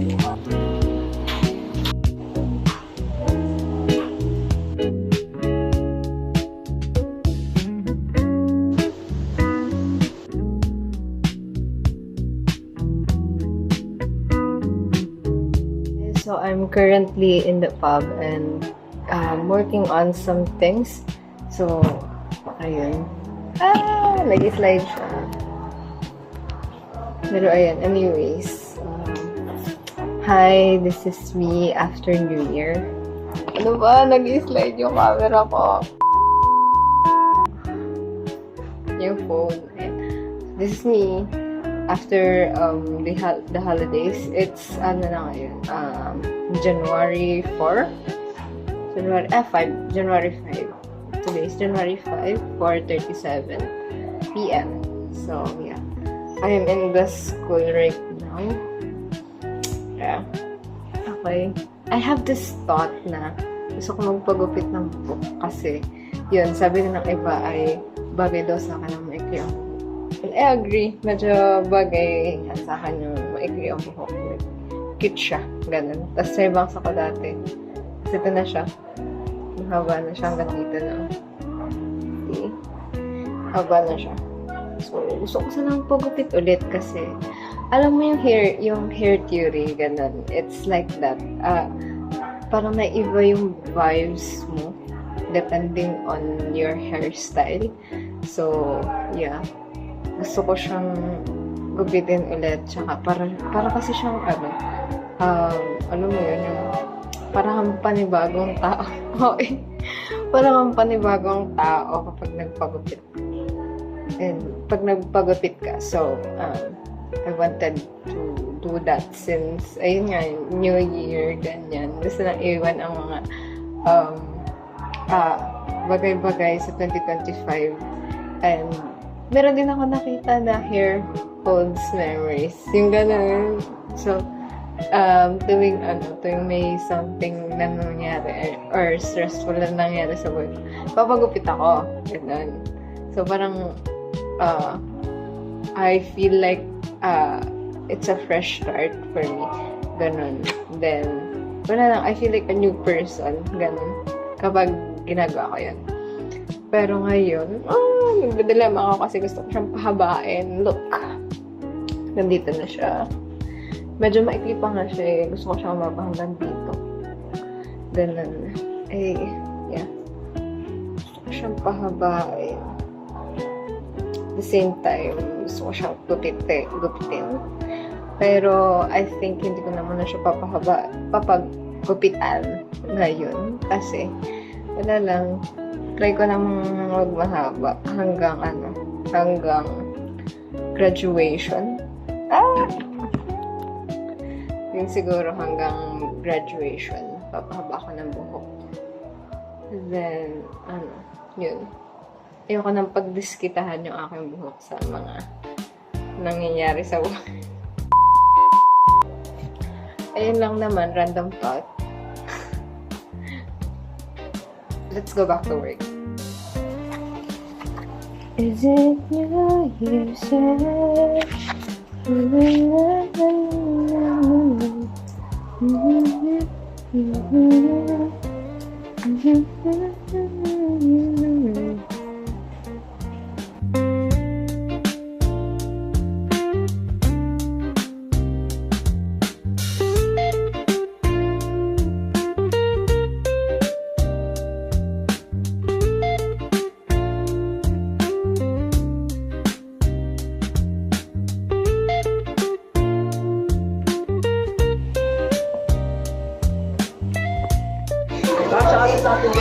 So I'm currently in the pub and working on some things. So, ayun. Nag-slide siya. Pero ayun, anyways. Hi, this is me after New Year. Ano ba? Nag-slide yung camera ko. Yung phone. Ayan. This is me after the holidays. It's ngayon, January 4? January 5. Today is January 5, 4:37 p.m. So, yeah. I am in the school right now. Yeah. Okay. I have this thought na gusto ko magpagupit ng buhok kasi yun, sabi na ng iba ay bagay daw sa akin ang maikli ang buhok. And I agree. Medyo bagay sa akin yung maikli ang buhok. Cute siya. Ganun. Tapos sa ibang sa ko dati. Kasi ito na siya. Mahaba na siya hanggang dito na. See? Haba na siya. So, gusto ko sanang pagupit ulit kasi alam mo yung hair theory, ganun. It's like that. Parang naiba yung vibes mo depending on your hairstyle. So, yeah. Gusto ko siyang gupitin ulit. Tsaka, para kasi siyang, ano mo yun, yung parang panibagong tao. Okay. Parang panibagong tao kapag nagpagupit. And pag nagpagupit ka. So, I wanted to do that since, ayun nga, New Year, ganyan. Gusto na iwan ang mga bagay-bagay sa 2025. And meron din ako nakita na hair holds memories. Yung gano'n. So, tuwing may something na nangyari or stressful na nangyari sa work, papagupit ako. Ganun. So, parang, I feel like, it's a fresh start for me. Ganun. Then, wala lang, I feel like a new person. Ganun. Kapag ginagawa ko yan. Pero ngayon, nagdadalama ako kasi gusto ko siyang pahabain. Look. Nandito na siya. Medyo maikli pa nga siya eh. Gusto ko siyang mapahanggang dito. Ganun. Eh, yeah. Gusto ko siyang pahabain. At the same time, gusto ko siyang gupitin. Pero, I think, hindi ko naman na siya papaggupitan ngayon. Kasi, wala lang, try ko namang magmahaba hanggang graduation. Yung siguro hanggang graduation, papahaba ko ng buhok. Then, yun. Ayoko nang pagdiskitahan yung aking buhok sa mga nangyayari sa buhok. Ayun lang naman, random thought. Let's go back to work. Is it New Year's Eve?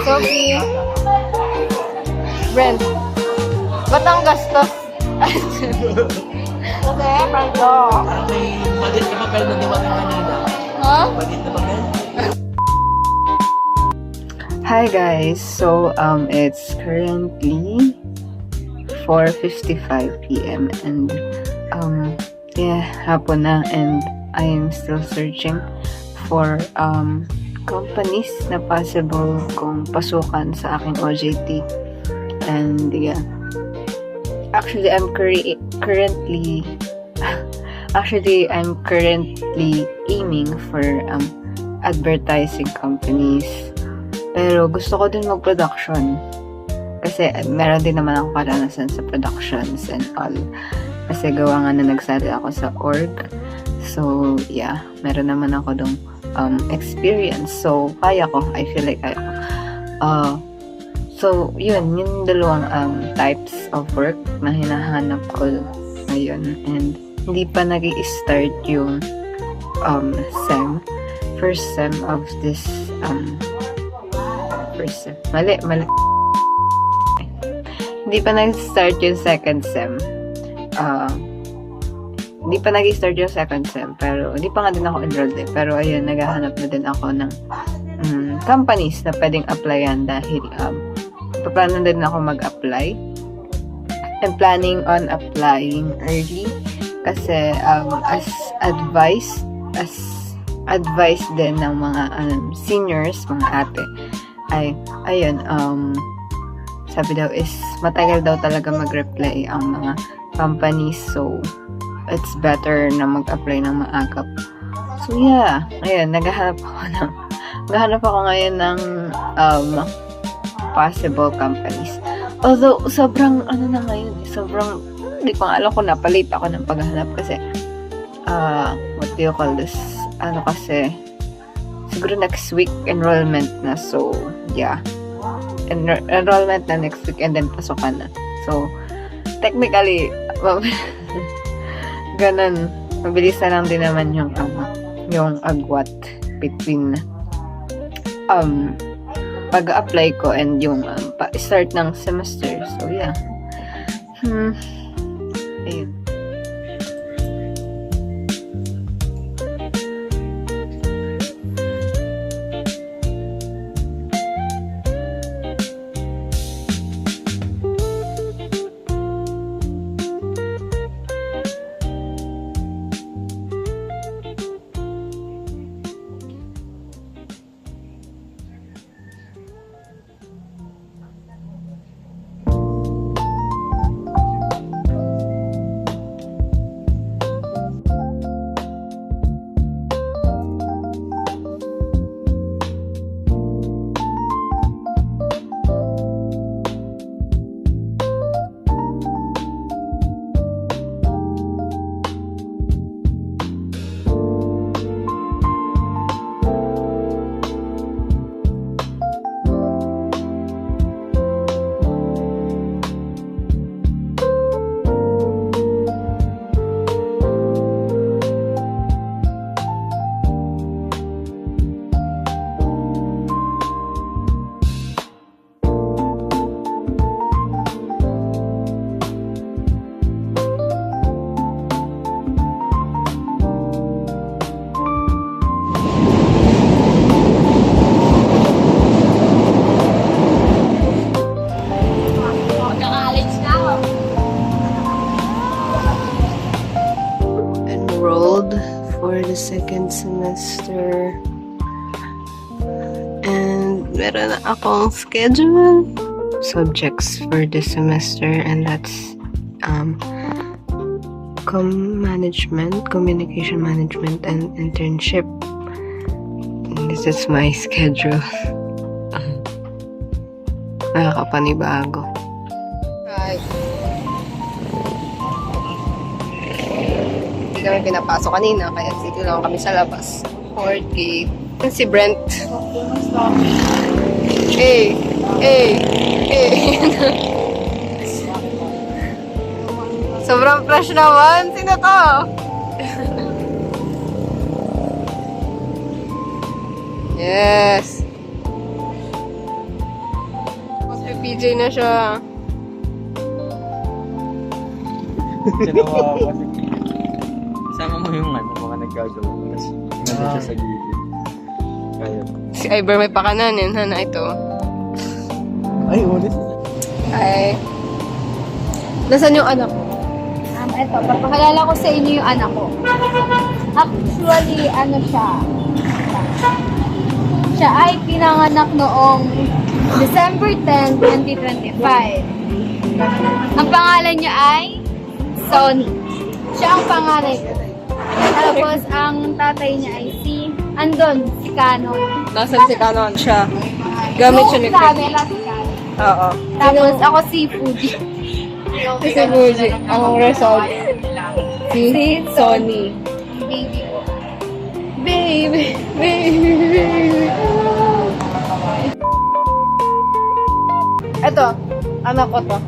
Sophie, Brent, ba't ang gastos? Kasi, Franco. May maliit na papel na niwan ng kanina. Ha? Maliit na papel. Hi guys, so it's currently 4:55 p.m. and yeah, hapon na and I am still searching for companies na possible kong pasukan sa aking OJT. And yeah, actually I'm currently Actually, I'm currently aiming for advertising companies. Pero gusto ko din mag-production. Kasi meron din naman ako karanasan sa productions and all. Kasi gawa nga na nagsali ako sa org. So, yeah. Meron naman ako dong experience. So, kaya ko. I feel like kaya ko. So, yun. Yung dalawang types of work na hinahanap ko ngayon. And hindi pa nag-i-start yung SEM. First SEM of this first SEM. Mali. Hindi pa nag-start yung second SEM. Hindi pa nag-start yung second SEM. Pero, hindi pa nga din ako enrolled eh. Pero, ayun, naghahanap na din ako ng companies na pwedeng applyan dahil paplano din ako mag-apply. I'm planning on applying early kasi as advice din ng mga seniors, mga ate, ay, ayun, sabi daw is matagal daw talaga mag-reply ang mga companies, so it's better na mag-apply ng maagap. So yeah, ayun, naghahanap ako ngayon ng possible companies. Although sobrang na ngayon, sobrang hindi ko alam kung napalit ako ng paghahanap kasi what do you call this? Kasi siguro next week enrollment na, so yeah. Enrollment na next week and then pasukan na. So, technically, ganun. Mabilis na lang din naman yung agwat between pag-apply ko and yung start ng semester. So, yeah. Ayun. Enrolled for the second semester and meron na akong schedule subjects for this semester, and that's communication management and internship. And this is my schedule. Nakakapanibago. Hi. Hindi kami pinapasok kanina, kaya dito lang kami sa labas. Fort Gate. Si Brent. Hey! Sobrang fresh naman. Sino to? Yes. May PJ na siya. Isama mo yung mga naggagawa. Tapos, nandun siya sa gilid. Kaya. Si Iber may pakanan yun, hana ito. Ay, ulit. Ay. Nasaan yung anak ko? Ito, papakalala ko sa inyo yung anak ko. Actually, siya ay pinanganak noong December 10, 2025. Ang pangalan niya ay Sonny. Siya ang panganay ko. Tapos, ang tatay niya ay si Canon. Nasaan si Canon siya? Gamit siya ni Yung Fred. camera, si Canon. Oo. Tapos, ako si Fuji. Si Fuji. Ang result. Si Sony. Baby ko. Baby, baby. Ito, anak ko to.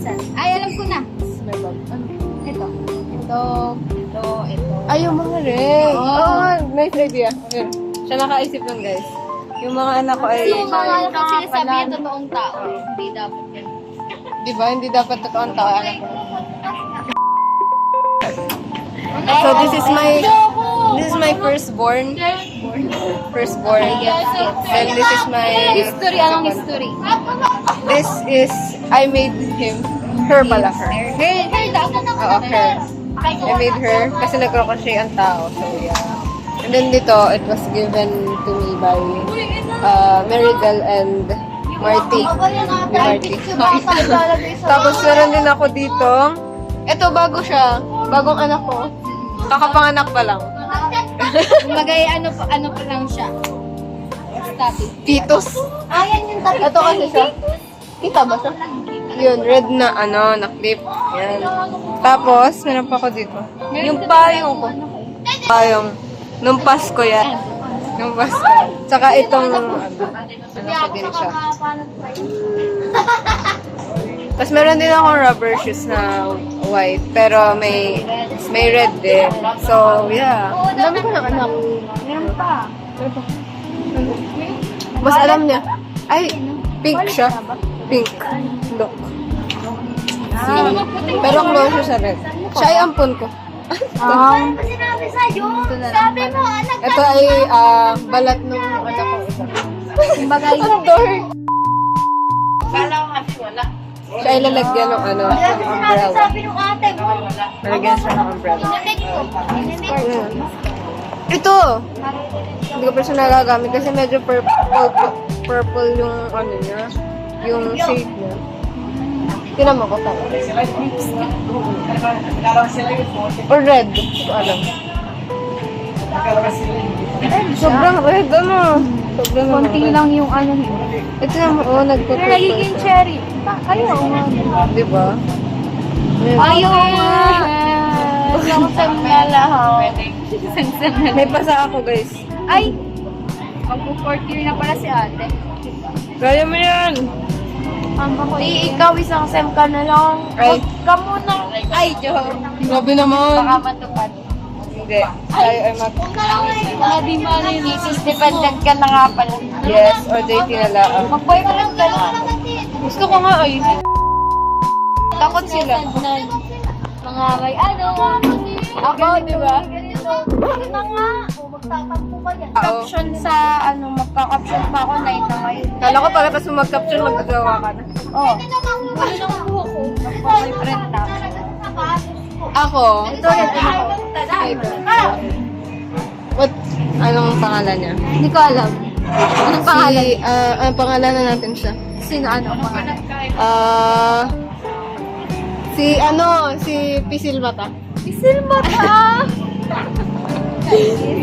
Saan? Ay, alam ko na. Ito. Ito. Ay, yung mga rin. Oo. Oh, nice idea. Okay. Siya nakaisip nun, guys. Yung mga anak ko ay... Yung mga anak ko sinasabi yung totoong tao. Hindi dapat yan. Di ba? Hindi dapat totoong tao anak ko. So, this is my firstborn. Firstborn. And this is my... History, anong history? This is... I made him. Her pala, her. Her dapat. Oo, her. I made her kasi nag-crochet ang tao. So, yeah. And then dito, it was given to me by Maribel and Marty. Marty. Tapos meron din ako dito. Ito, bago siya. Bagong anak ko. Kakapanganak pa lang. Magay, ano pa lang siya. Static. Fetus. Ayan yung tabi. Ito kasi siya. Kita ba siya? Yun, red na na clip. Yan. Tapos, meron pa ako dito. Yung payong ko. Payong. Nung Pasko yan. Nung Pasko. Tsaka itong, ano ko din siya. Tapos meron din akong rubber shoes na white, pero may red din. So, yeah. Ang dami ko ng anak. Meron pa. Mas alam niya. Ay, pink siya. Pink. Look. Pero close siya sa red. Siya ay ampon ko. Ano ba sinabi sa'yo? Sabi mo, anak Ito ay balat ng anak ko isa. Kumbaga, Ang dark. Siya ay lalagyan ng umbrella. sabi ng ate mo. Lalagyan siya ng umbrella. Inimik ko. Ayan. Ito! Hindi ko pa siya nagagamit kasi medyo purple yung ano niya. Yung shade niya. Tinan mo ko pa. Or red. Hindi ko alam. Sobrang red, ano? Sobrang Konti red. lang yung ano niya. Ito naman, nagpapurple. Pero nagiging cherry. Ayaw nga. Diba? Ayaw nga. Langsam na lahat. May pasa ako, guys. Ay! Mag-4th year na pala si ate. Kaya mo yan! Ikaw isang sem ka na lang. Ay. Huwag ka muna. Ay, joke. Grabe naman. Baka matupad. Hindi. Tayo ay mag... Hindi malilisis. Dependent ka na nga pala. Yes, or JT na lang. Mag-boyfriend ka na. Gusto ko nga ay. Takot sila. Mga may ano. Ako, di ba? Ganito na nga. Magtatampo ka yan. Caption sa ano, magka-caption pa ako 9 na ngayon. Kala ko pala kasi mag-capture, mag-agawa ka na. Oh. Wala nang buho ko. Magpa-boyfriend na. Ako? Ito yan. Ito. What? Anong pangalan niya? Hindi ko alam. Anong pangalan? Pangalan na natin siya. Sino ano pangalan? Si Pisil Mata. Isil mata!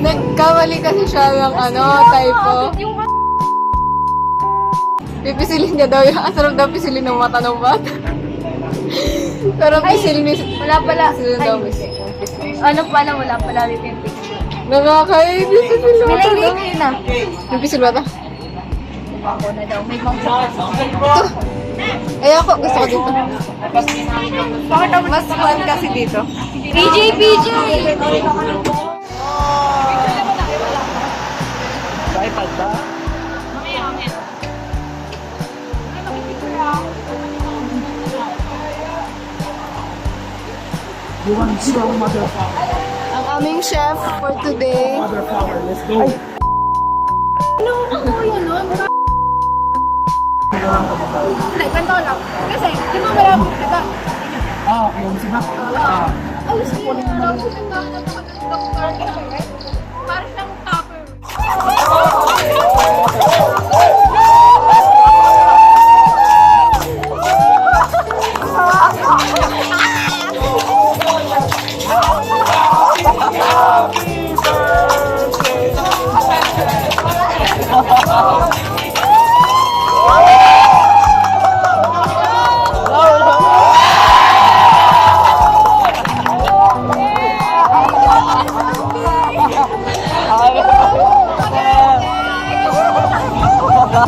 Nagkamali kasi siya ng typo. Yung Pipisilin niya daw yung asarap daw pisilin ng mata ng bata. Pero pisilin niya. wala pala. Pisilin daw miss. Ano pala, wala pala rin yung picture. Nakakainis sa pisil mata. Nilagay na. Yung pisil mata? Ako na daw. May mga Ito. Ay ako, gusto ko dito. Mas fun kasi dito. PJ! iPad ba? You want strong motherfucker? Ang aming chef for today. Motherfucker, let's go. Ganto lang. Kasi, di ba marami, diba? Yung si Mac. Ay, sige. Parang siyang topper.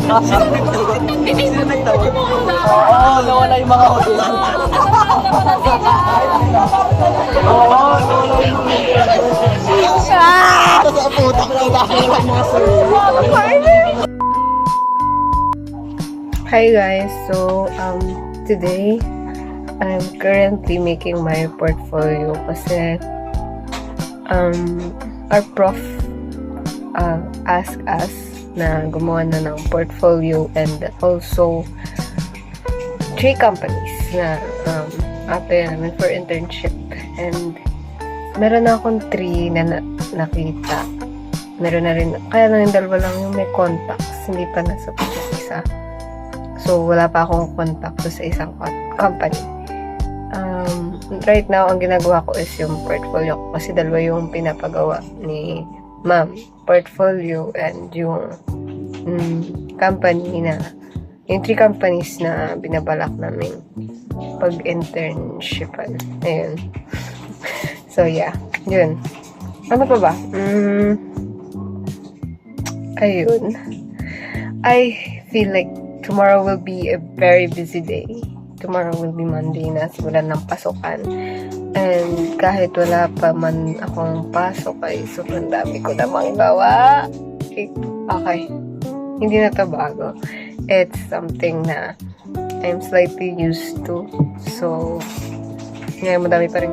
Sino nagtawag? Oo, nawala yung mga hotel. Oo, nawala yung mga hotel. Sa putak na dahil ang mga Hi guys, so today I'm currently making my portfolio kasi our prof asked us na gumawa na ng portfolio and also 3 companies na apply namin for internship, and meron na akong 3 na nakita. Meron na rin, kaya lang yung 2 lang yung may contacts, hindi pa nasa isa. So, wala pa akong contact sa isang company. Right now, ang ginagawa ko is yung portfolio ko kasi 2 yung pinapagawa ni ma'am. Portfolio and yung company na, yung 3 companies na binabalak namin pag-internshipan. Ayun. So, yeah. Yun. Ano pa ba? Ayun. I feel like tomorrow will be a very busy day. Tomorrow will be Monday na, simulan ng pasukan. And kahit wala pa man akong pasok ay sobrang dami ko namang gawa. Okay. Hindi na to bago. It's something na I'm slightly used to. So, ngayon madami pa rin